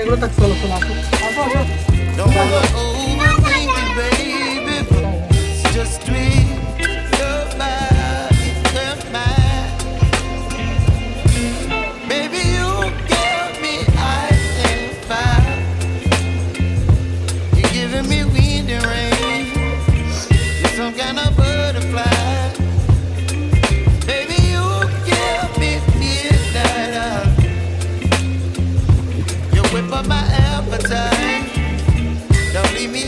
এগুলো থাক চলো চলো আসো আসো Don't wanna overthink it, baby. Just tweak your body and mind. Baby, you give me ice and fire. You're giving me wind and rain. You're some kind of butterfly. Baby, you give me midnight. You whip up my appetite. Don't leave me